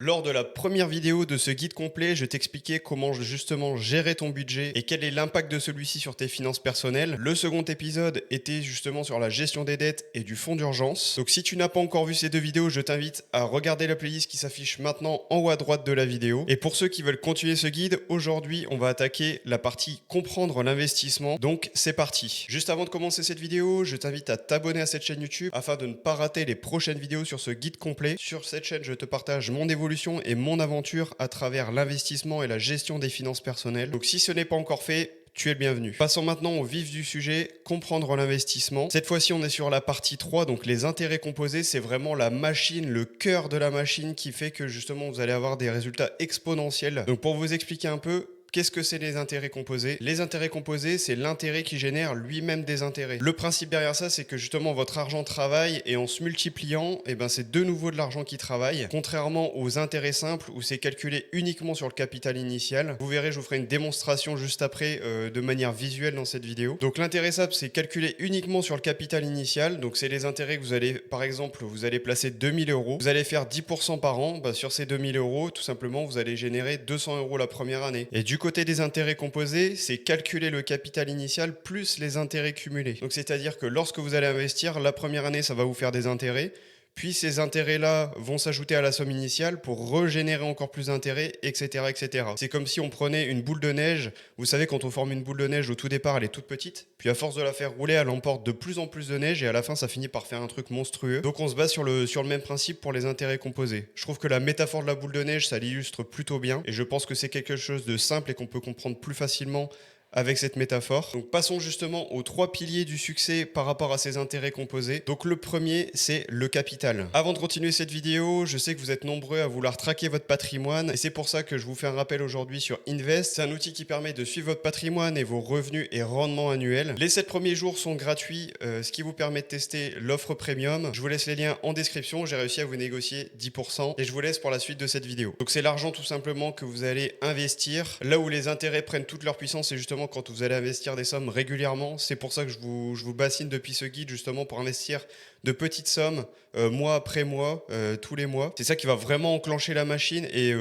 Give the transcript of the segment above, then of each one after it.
Lors de la première vidéo de ce guide complet, je t'expliquais comment justement gérer ton budget et quel est l'impact de celui-ci sur tes finances personnelles. Le second épisode était justement sur la gestion des dettes et du fonds d'urgence. Donc si tu n'as pas encore vu ces deux vidéos, je t'invite à regarder la playlist qui s'affiche maintenant en haut à droite de la vidéo. Et pour ceux qui veulent continuer ce guide, aujourd'hui on va attaquer la partie comprendre l'investissement. Donc c'est parti. Juste avant de commencer cette vidéo, je t'invite à t'abonner à cette chaîne YouTube afin de ne pas rater les prochaines vidéos sur ce guide complet. Sur cette chaîne, je te partage mon évolution et mon aventure à travers l'investissement et la gestion des finances personnelles. Donc si ce n'est pas encore fait, tu es le bienvenu. Passons maintenant au vif du sujet, comprendre l'investissement. Cette fois-ci, on est sur la partie 3, donc les intérêts composés, c'est vraiment la machine, le cœur de la machine qui fait que justement vous allez avoir des résultats exponentiels. Donc pour vous expliquer un peu, qu'est-ce que c'est les intérêts composés? Les intérêts composés, c'est l'intérêt qui génère lui-même des intérêts. Le principe derrière ça, c'est que justement votre argent travaille et en se multipliant, c'est de nouveau de l'argent qui travaille. Contrairement aux intérêts simples où c'est calculé uniquement sur le capital initial. Vous verrez, je vous ferai une démonstration juste après de manière visuelle dans cette vidéo. Donc l'intérêt simple, c'est calculé uniquement sur le capital initial. Donc c'est les intérêts que vous allez, par exemple, vous allez placer 2000 euros. Vous allez faire 10% par an. Sur ces 2000 euros, tout simplement, vous allez générer 200 euros la première année. Et du côté des intérêts composés, c'est calculer le capital initial plus les intérêts cumulés. Donc c'est-à-dire que lorsque vous allez investir, la première année, ça va vous faire des intérêts. Puis ces intérêts-là vont s'ajouter à la somme initiale pour régénérer encore plus d'intérêts, etc., etc. C'est comme si on prenait une boule de neige. Vous savez, quand on forme une boule de neige, au tout départ, elle est toute petite. Puis à force de la faire rouler, elle emporte de plus en plus de neige et à la fin, ça finit par faire un truc monstrueux. Donc on se base sur le même principe pour les intérêts composés. Je trouve que la métaphore de la boule de neige, ça l'illustre plutôt bien. Et je pense que c'est quelque chose de simple et qu'on peut comprendre plus facilement avec cette métaphore. Donc passons justement aux trois piliers du succès par rapport à ces intérêts composés. Donc le premier, c'est le capital. Avant de continuer cette vidéo, je sais que vous êtes nombreux à vouloir traquer votre patrimoine et c'est pour ça que je vous fais un rappel aujourd'hui sur Invest. C'est un outil qui permet de suivre votre patrimoine et vos revenus et rendements annuels. Les 7 premiers jours sont gratuits, ce qui vous permet de tester l'offre premium. Je vous laisse les liens en description. J'ai réussi à vous négocier 10% et je vous laisse pour la suite de cette vidéo. Donc c'est l'argent tout simplement que vous allez investir. Là où les intérêts prennent toute leur puissance, c'est justement quand vous allez investir des sommes régulièrement. C'est pour ça que je vous bassine depuis ce guide justement pour investir de petites sommes mois après mois, tous les mois. C'est ça qui va vraiment enclencher la machine et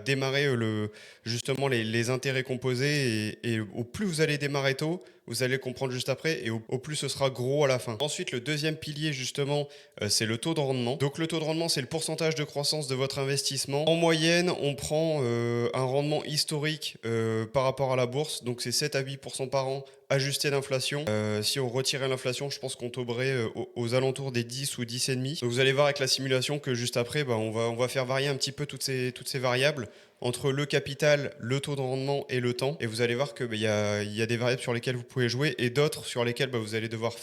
démarrer justement les intérêts composés et au plus vous allez démarrer tôt, vous allez comprendre juste après et au plus ce sera gros à la fin. Ensuite, le deuxième pilier justement, c'est le taux de rendement. Donc le taux de rendement, c'est le pourcentage de croissance de votre investissement. En moyenne, on prend un rendement historique par rapport à la bourse. Donc c'est 7 à 8% par an ajusté d'inflation. Si on retirait l'inflation, je pense qu'on tomberait aux alentours des 10 ou 10,5. Donc vous allez voir avec la simulation que juste après, on va faire varier un petit peu toutes ces variables entre le capital, le taux de rendement et le temps. Et vous allez voir qu'il y a des variables sur lesquelles vous pouvez jouer et d'autres sur lesquelles vous allez devoir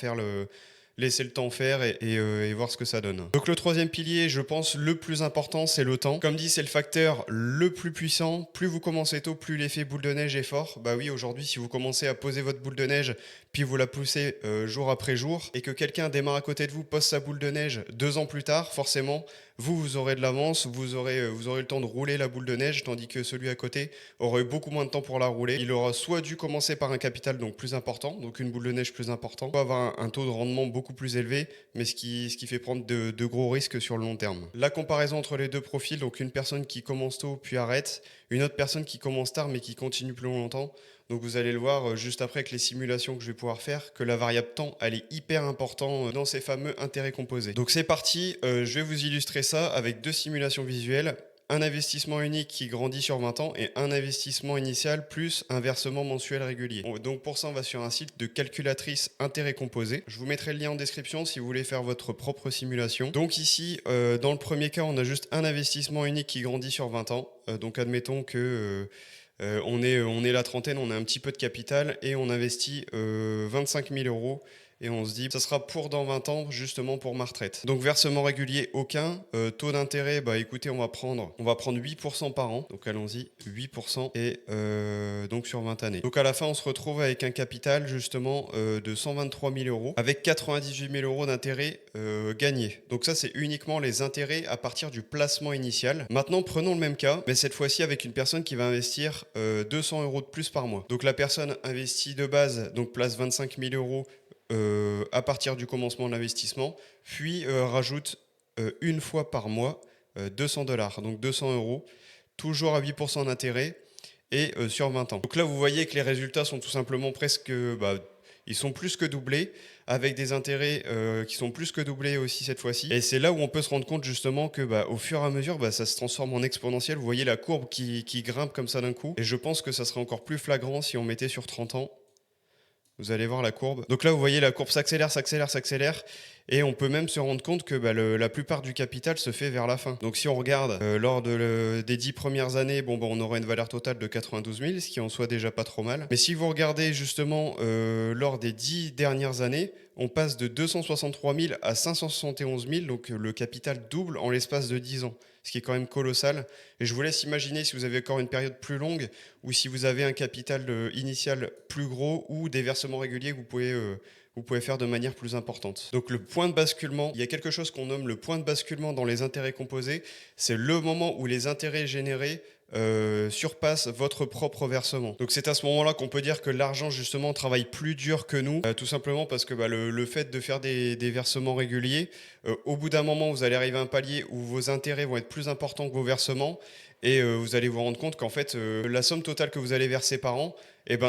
laisser le temps faire et voir ce que ça donne. Donc le troisième pilier, je pense, le plus important, c'est le temps. Comme dit, c'est le facteur le plus puissant. Plus vous commencez tôt, plus l'effet boule de neige est fort. Bah oui, aujourd'hui, si vous commencez à poser votre boule de neige, puis vous la poussez jour après jour, et que quelqu'un démarre à côté de vous, pose sa boule de neige 2 ans plus tard, forcément, vous aurez de l'avance, vous aurez le temps de rouler la boule de neige, tandis que celui à côté aura eu beaucoup moins de temps pour la rouler. Il aura soit dû commencer par un capital donc plus important, donc une boule de neige plus importante, soit avoir un taux de rendement beaucoup plus élevé, mais ce qui fait prendre de gros risques sur le long terme. La comparaison entre les deux profils, donc une personne qui commence tôt puis arrête, une autre personne qui commence tard mais qui continue plus longtemps. Donc vous allez le voir juste après avec les simulations que je vais pouvoir faire, que la variable temps, elle est hyper importante dans ces fameux intérêts composés. Donc c'est parti, je vais vous illustrer ça avec 2 simulations visuelles. Un investissement unique qui grandit sur 20 ans et un investissement initial plus un versement mensuel régulier. Donc pour ça, on va sur un site de calculatrice intérêts composés. Je vous mettrai le lien en description si vous voulez faire votre propre simulation. Donc ici, dans le premier cas, on a juste un investissement unique qui grandit sur 20 ans. Donc admettons que on est la trentaine, on a un petit peu de capital et on investit 25 000 euros. Et on se dit, ça sera pour dans 20 ans, justement pour ma retraite. Donc versement régulier, aucun. Taux d'intérêt, écoutez, on va prendre 8% par an. Donc allons-y, 8% et donc sur 20 années. Donc à la fin, on se retrouve avec un capital justement de 123 000 euros avec 98 000 euros d'intérêt gagnés. Donc ça, c'est uniquement les intérêts à partir du placement initial. Maintenant, prenons le même cas, mais cette fois-ci avec une personne qui va investir 200 euros de plus par mois. Donc la personne investit de base, donc place 25 000 euros à partir du commencement de l'investissement, puis rajoute une fois par mois $200, donc 200 euros, toujours à 8% d'intérêt et sur 20 ans. Donc là, vous voyez que les résultats sont tout simplement presque, ils sont plus que doublés, avec des intérêts qui sont plus que doublés aussi cette fois-ci. Et c'est là où on peut se rendre compte justement que au fur et à mesure, ça se transforme en exponentiel. Vous voyez la courbe qui grimpe comme ça d'un coup. Et je pense que ça serait encore plus flagrant si on mettait sur 30 ans. Vous allez voir la courbe. Donc là, vous voyez la courbe s'accélère, s'accélère, s'accélère. Et on peut même se rendre compte que la plupart du capital se fait vers la fin. Donc si on regarde lors des 10 premières années, on aura une valeur totale de 92 000, ce qui en soit déjà pas trop mal. Mais si vous regardez justement lors des 10 dernières années, on passe de 263 000 à 571 000, donc le capital double en l'espace de 10 ans, ce qui est quand même colossal. Et je vous laisse imaginer si vous avez encore une période plus longue ou si vous avez un capital initial plus gros ou des versements réguliers que vous pouvez faire de manière plus importante. Donc le point de basculement, il y a quelque chose qu'on nomme le point de basculement dans les intérêts composés. C'est le moment où les intérêts générés surpassent votre propre versement. Donc c'est à ce moment-là qu'on peut dire que l'argent justement travaille plus dur que nous, tout simplement parce que le fait de faire des versements réguliers, au bout d'un moment vous allez arriver à un palier où vos intérêts vont être plus importants que vos versements et vous allez vous rendre compte qu'en fait la somme totale que vous allez verser par an,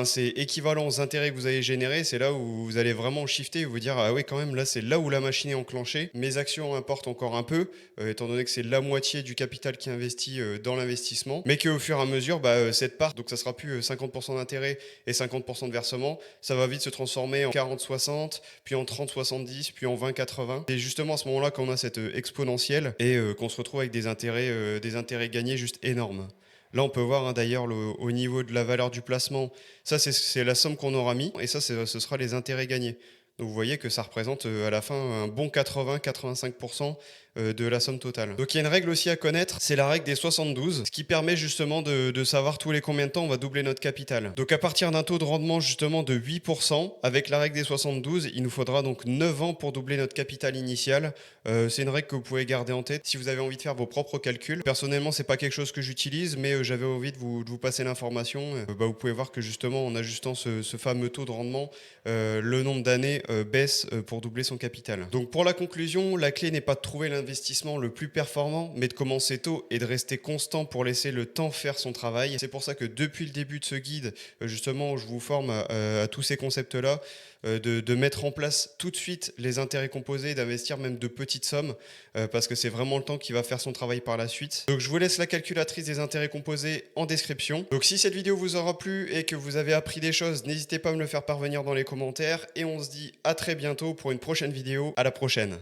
c'est équivalent aux intérêts que vous avez générés. C'est là où vous allez vraiment shifter et vous dire ah oui quand même là c'est là où la machine est enclenchée. Mes actions importent encore un peu étant donné que c'est la moitié du capital qui est investi dans l'investissement, mais qu'au fur et à mesure cette part, donc ça sera plus 50% d'intérêt et 50% de versement, ça va vite se transformer en 40-60, puis en 30-70, puis en 20-80. C'est justement à ce moment-là qu'on a cette exponentielle et qu'on se retrouve avec des intérêts gagnés juste énormes. Là, on peut voir d'ailleurs au niveau de la valeur du placement, ça c'est la somme qu'on aura mis et ça ce sera les intérêts gagnés. Donc vous voyez que ça représente à la fin un bon 80-85% de la somme totale. Donc il y a une règle aussi à connaître, c'est la règle des 72, ce qui permet justement de savoir tous les combien de temps on va doubler notre capital. Donc à partir d'un taux de rendement justement de 8%, avec la règle des 72, il nous faudra donc 9 ans pour doubler notre capital initial. C'est une règle que vous pouvez garder en tête si vous avez envie de faire vos propres calculs. Personnellement, c'est pas quelque chose que j'utilise, mais j'avais envie de vous passer l'information. Vous pouvez voir que justement en ajustant ce fameux taux de rendement, le nombre d'années baisse pour doubler son capital. Donc pour la conclusion, la clé n'est pas de trouver l'investissement le plus performant, mais de commencer tôt et de rester constant pour laisser le temps faire son travail. C'est pour ça que depuis le début de ce guide, justement, je vous forme à tous ces concepts-là, de mettre en place tout de suite les intérêts composés, d'investir même de petites sommes, parce que c'est vraiment le temps qui va faire son travail par la suite. Donc je vous laisse la calculatrice des intérêts composés en description. Donc si cette vidéo vous aura plu et que vous avez appris des choses, n'hésitez pas à me le faire parvenir dans les commentaires et on se dit à très bientôt pour une prochaine vidéo. À la prochaine.